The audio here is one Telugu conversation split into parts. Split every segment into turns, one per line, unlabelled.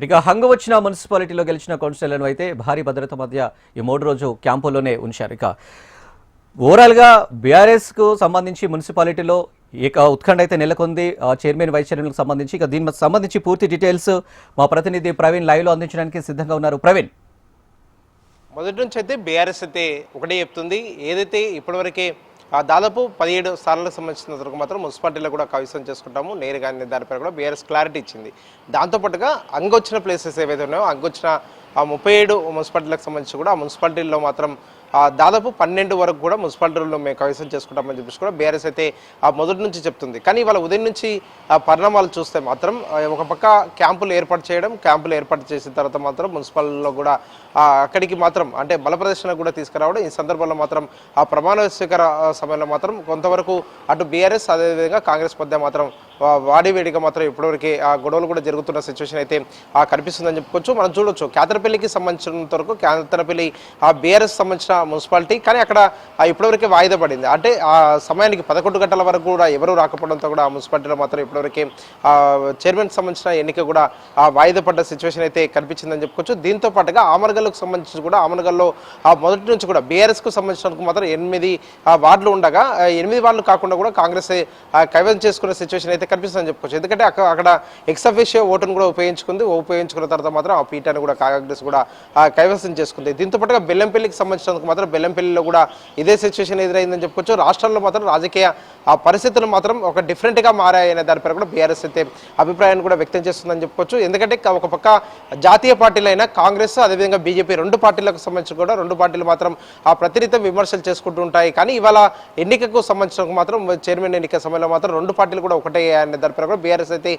ఇక హంగు వచ్చిన మున్సిపాలిటీలో గెలిచిన కౌన్సిలర్లను అయితే భారీ భద్రత మధ్య ఈ 3 రోజు క్యాంపుల్లోనే ఉంచారు. ఇక ఓవరాల్గా బీఆర్ఎస్కు సంబంధించి మున్సిపాలిటీలో ఉత్కంఠ అయితే నెలకొంది. చైర్మన్ వైస్ చైర్మన్లకు సంబంధించి ఇక దీనికి సంబంధించి పూర్తి డీటెయిల్స్ మా ప్రతినిధి ప్రవీణ్ లైవ్లో అందించడానికి సిద్ధంగా ఉన్నారు. ప్రవీణ్,
మొదటి నుంచి అయితే బీఆర్ఎస్ అయితే ఒకటే చెప్తుంది, ఏదైతే ఇప్పటివరకే దాదాపు 17 స్థానాలకు సంబంధించిన వరకు మాత్రం మున్సిపాలిటీలో కూడా కవిసం చేసుకుంటాము నేరుగా అనే దానిపై కూడా బీఆర్ఎస్ క్లారిటీ ఇచ్చింది. దాంతోపాటుగా అంగొచ్చిన ప్లేసెస్ ఏవైతే ఉన్నాయో అంగొచ్చిన 37 మున్సిపాలిటీలకు సంబంధించి కూడా ఆ మున్సిపాలిటీల్లో మాత్రం దాదాపు 12 వరకు కూడా మున్సిపాలిటీల్లో మేము కవిసం చేసుకుంటామని చెప్పేసి కూడా బీఆర్ఎస్ అయితే మొదటి నుంచి చెప్తుంది. కానీ ఇవాళ ఉదయం నుంచి పరిణామాలు చూస్తే మాత్రం ఒక పక్క క్యాంపులు ఏర్పాటు చేసిన తర్వాత మాత్రం మున్సిపాలిటీలో కూడా అక్కడికి మాత్రం అంటే బల ప్రదర్శన కూడా తీసుకురావడం, ఈ సందర్భంలో మాత్రం ఆ ప్రమాణ స్వీకార సమయంలో మాత్రం కొంతవరకు అటు బీఆర్ఎస్ అదేవిధంగా కాంగ్రెస్ మధ్య మాత్రం వాడివేడిగా మాత్రం ఇప్పటివరకు ఆ గొడవలు కూడా జరుగుతున్న సిచ్యువేషన్ అయితే కనిపిస్తుందని చెప్పుకోవచ్చు. మనం చూడొచ్చు కేతనపల్లికి సంబంధించినంత వరకు కేతనపల్లి బీఆర్ఎస్ సంబంధించిన మున్సిపాలిటీ, కానీ అక్కడ ఇప్పటివరకే వాయిదా పడింది. అంటే ఆ సమయానికి 11 గంటల వరకు కూడా ఎవరు రాకపోవడంతో కూడా ఆ మున్సిపాలిటీలో మాత్రం ఇప్పటివరకే చైర్మన్ సంబంధించిన ఎన్నిక కూడా వాయిదా పడ్డ సిచ్యువేషన్ అయితే కనిపించిందని చెప్పుకోవచ్చు. దీంతో పాటుగా ఆమరగల్లుకు సంబంధించి కూడా ఆమరగల్లో మొదటి నుంచి కూడా బీఆర్ఎస్కు సంబంధించినందుకు మాత్రం 8 వార్డులు ఉండగా 8 వార్డులు కాకుండా కూడా కాంగ్రెస్ కైవసం చేసుకునే సిచ్యువేషన్ అయితే కనిపిస్తుందని చెప్పుకోవచ్చు. ఎందుకంటే అక్కడ ఎక్సఫిషియో ఓటును కూడా ఉపయోగించుకున్న తర్వాత మాత్రం ఆ పీఠాన్ని కూడా కాంగ్రెస్ కూడా కైవసం చేసుకుంది. దీంతో పాటుగా బెల్లంపల్లికి సంబంధించినందుకు మాత్రం బెల్లంపల్లిలో కూడా ఇదే సిచ్యువేషన్ ఎదురైందని చెప్పుకోవచ్చు. రాష్ట్రంలో మాత్రం రాజకీయ పరిస్థితులు మాత్రం ఒక డిఫరెంట్గా మారాయనే దానిపై కూడా బీఆర్ఎస్ అయితే అభిప్రాయాన్ని కూడా వ్యక్తం చేస్తుందని చెప్పుకోవచ్చు. ఎందుకంటే ఒక పక్క జాతీయ పార్టీలైన కాంగ్రెస్ అదేవిధంగా బీజేపీ 2 పార్టీలకు సంబంధించి కూడా 2 పార్టీలు మాత్రం ప్రతినిత్యం విమర్శలు చేసుకుంటూ ఉంటాయి. కానీ ఇవాళ ఎన్నికకు సంబంధించిన మాత్రం చైర్మన్ ఎన్నిక సమయంలో మాత్రం 2 పార్టీలు కూడా ఒకటే అనే దానిపై కూడా బీఆర్ఎస్ అయితే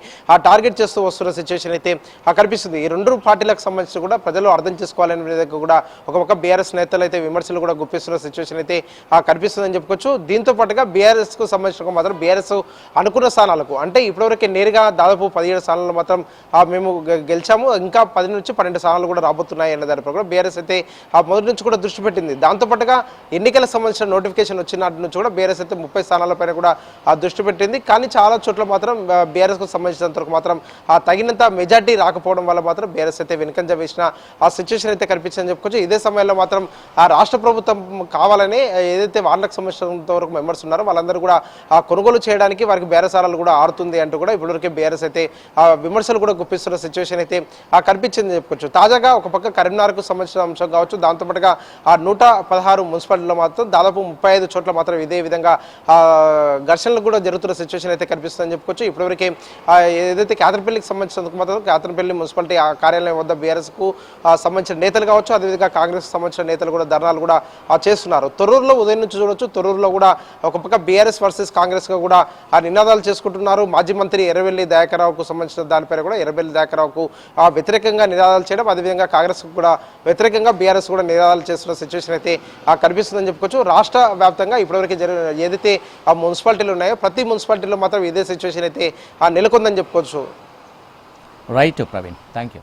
టార్గెట్ చేస్తూ వస్తున్న సిచ్యువేషన్ అయితే కనిపిస్తుంది. ఈ 2 పార్టీలకు సంబంధించి కూడా ప్రజలు అర్థం చేసుకోవాలనే విధంగా కూడా ఒక పక్క బీఆర్ఎస్ నేతలు అయితే విమర్శలు కూడా గుప్పిస్తున్న సిచ్యువేషన్ అయితే కనిపిస్తుందని చెప్పుకోవచ్చు. దీంతో పాటుగా బీఆర్ఎస్కు సంబంధించిన మాత్రం బీఆర్ఎస్ అనుకున్న స్థానాలకు అంటే ఇప్పటివరకే నేరుగా దాదాపు 17 స్థానాలు మాత్రం మేము గెలిచాము, ఇంకా 10 నుంచి 12 స్థానాలు కూడా రాబోతున్నాయి అనే దానిపై కూడా బీఆర్ఎస్ అయితే మొదటి నుంచి కూడా దృష్టి పెట్టింది. దాంతోపాటుగా ఎన్నికలకు సంబంధించిన నోటిఫికేషన్ వచ్చినట్టు నుంచి కూడా బీఆర్ఎస్ అయితే 30 స్థానాలపైన కూడా దృష్టి పెట్టింది. కానీ చాలా చోట్ల మాత్రం బీఆర్ఎస్కు సంబంధించినంత వరకు మాత్రం తగినంత మెజార్టీ రాకపోవడం వల్ల మాత్రం బీఆర్ఎస్ అయితే వెనుకంజ వేసిన సిచ్యువేషన్ అయితే కనిపించిందని చెప్పుకోవచ్చు. ఇదే సమయంలో మాత్రం రాష్ట్ర ప్రభుత్వం కావాలని ఏదైతే వాళ్ళకి సంబంధించినంత వరకు మెంబర్స్ ఉన్నారో వాళ్ళందరూ కూడా కొనుగోలు చేయడానికి వారికి బేరసారాలు కూడా ఆడుతుంది అంటూ కూడా ఇప్పటివరకు బీఆర్ఎస్ అయితే విమర్శలు కూడా గుప్పిస్తున్న సిచ్యువేషన్ అయితే కనిపించిందని చెప్పుకోవచ్చు. తాజాగా ఒక పక్క కరీంనగర్కు సంబంధించిన అంశం కావచ్చు, దాంతోపాటుగా 116 మున్సిపాలిటీలో మాత్రం దాదాపు 35 చోట్ల మాత్రం ఇదే విధంగా ఘర్షణలు కూడా జరుగుతున్న సిచ్యువేషన్ అయితే కనిపిస్తుందని చెప్పుకోవచ్చు. ఇప్పటివరకే ఏదైతే కేతనపల్లికి సంబంధించినందుకు మాత్రం కేతనపల్లి మున్సిపాలిటీ కార్యాలయం వద్ద బీఆర్ఎస్కు సంబంధించిన నేతలు కావచ్చు, అదేవిధంగా కాంగ్రెస్ సంబంధించిన నేతలు కూడా ధర్నాలు కూడా చేస్తున్నారు. తొర్రూరులో ఉదయం నుంచి చూడొచ్చు, తొర్రూరులో కూడా ఒక పక్క బీఆర్ఎస్ వర్సెస్ కాంగ్రెస్గా కూడా నినాదాలు చేసుకుంటున్నారు. మాజీ మంత్రి ఎర్రబెల్లి దయాకర్రావుకు సంబంధించిన దానిపై కూడా ఎర్రబెల్లి దయాకర్రావుకు వ్యతిరేకంగా నినాదాలు చేయడం, అదేవిధంగా కాంగ్రెస్కు కూడా వ్యతిరేకంగా బీఆర్ఎస్ కూడా నినాదాలు చేస్తున్న సిచ్యువేషన్ అయితే కనిపిస్తుందని చెప్పుకోవచ్చు. రాష్ట్ర వ్యాప్తంగా ఇప్పటివరకు ఏదైతే ఆ మున్సిపాలిటీలు ఉన్నాయో ప్రతి మున్సిపాలిటీలో మాత్రం ఇదే సిచ్యువేషన్ అయితే నెలకొందని చెప్పుకోవచ్చు.
Right Praveen, thank you.